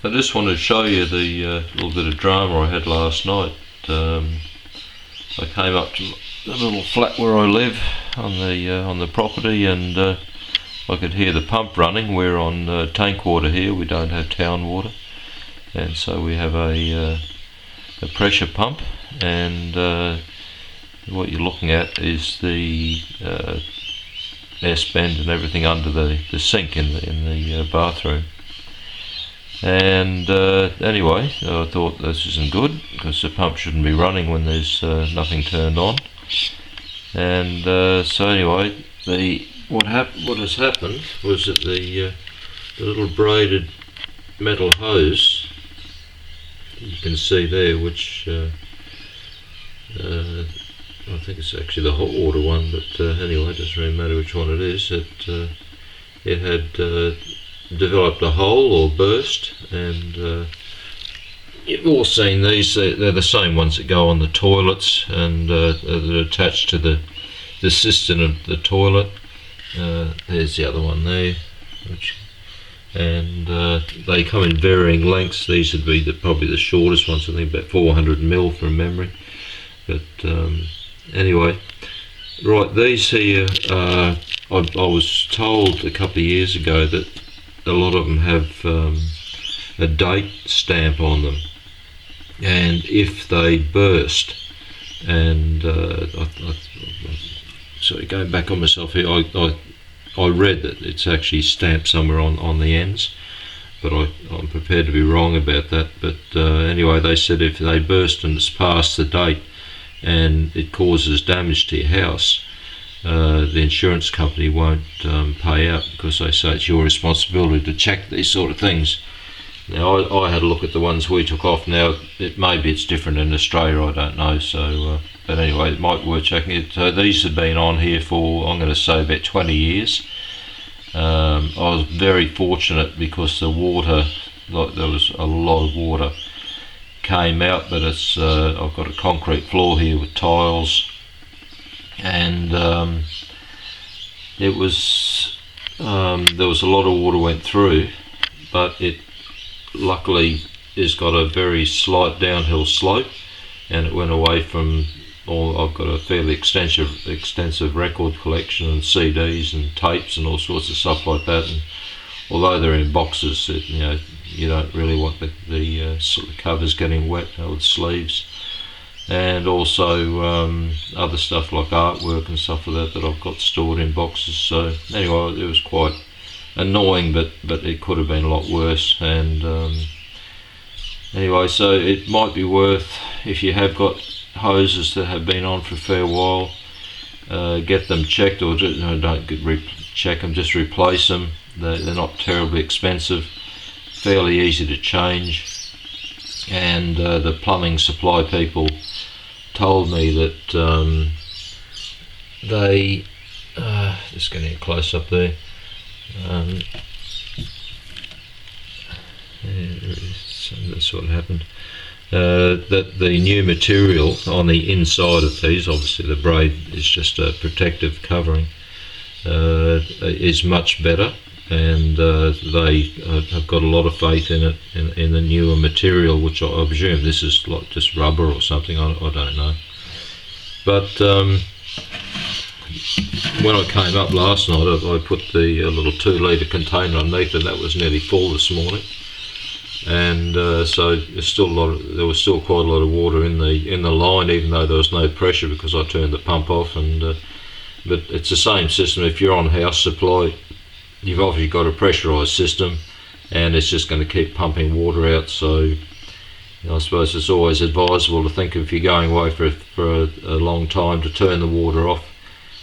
I just wanted to show you the little bit of drama I had last night. I came up to the little flat where I live on the property, and I could hear the pump running. We're on tank water here, we don't have town water, and so we have a pressure pump, and what you're looking at is the S bend and everything under the sink in the bathroom. And anyway, I thought this isn't good because the pump shouldn't be running when there's nothing turned on. And so anyway, what has happened was that the little braided metal hose, you can see there, which I think it's actually the hot water one, but anyway, it doesn't really matter which one it is. It had developed a hole or burst, and you've all seen these. They're the same ones that go on the toilets, and they're attached to the cistern of the toilet. There's the other one there, and they come in varying lengths. These would be probably the shortest ones, I think about 400 mil from memory. But anyway, right, these here, I was told a couple of years ago that a lot of them have a date stamp on them, and if they burst, and sorry, going back on myself here, I read that it's actually stamped somewhere on the ends, but I'm prepared to be wrong about that. But anyway, they said if they burst and it's past the date and it causes damage to your house, the insurance company won't pay out, because they say it's your responsibility to check these sort of things. Now I had a look at the ones we took off. Now maybe it's different in Australia, I don't know, so but anyway, it might be worth checking it. These have been on here for, I'm going to say, about 20 years. I was very fortunate because the water, like, there was a lot of water came out, but it's I've got a concrete floor here with tiles, and it was there was a lot of water went through, but it luckily has got a very slight downhill slope, and it went away from all. I've got a fairly extensive record collection and CDs and tapes and all sorts of stuff like that, and although they're in boxes, you don't really want the sort of covers getting wet with sleeves. And also other stuff like artwork and stuff like that I've got stored in boxes. So anyway, it was quite annoying, but it could have been a lot worse. And anyway, so it might be worth, if you have got hoses that have been on for a fair while, get them checked, or don't check them, just replace them. They're not terribly expensive, fairly easy to change, and the plumbing supply people told me that they just getting a close up there, that's what happened, that the new material on the inside of these, obviously the braid is just a protective covering, is much better, and they have got a lot of faith in it, in the newer material, which I presume this is like just rubber or something, I don't know. But when I came up last night, I put the little 2 litre container underneath, and that was nearly full this morning, and so there was still quite a lot of water in the line, even though there was no pressure because I turned the pump off. And but it's the same system. If you're on house supply, you've obviously got a pressurised system, and it's just going to keep pumping water out. So I suppose it's always advisable to think, if you're going away for a long time, to turn the water off,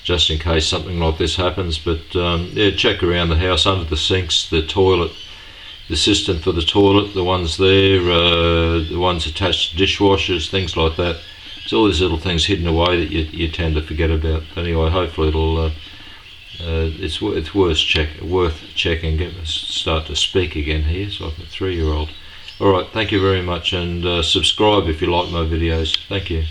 just in case something like this happens. But yeah, check around the house, under the sinks, the toilet, the cistern for the toilet, the ones there, the ones attached to dishwashers, things like that. It's all these little things hidden away that you tend to forget about. Anyway, hopefully it'll it's worth checking. Start to speak again here, so like a 3-year-old. Alright, thank you very much, and subscribe if you like my videos. Thank you.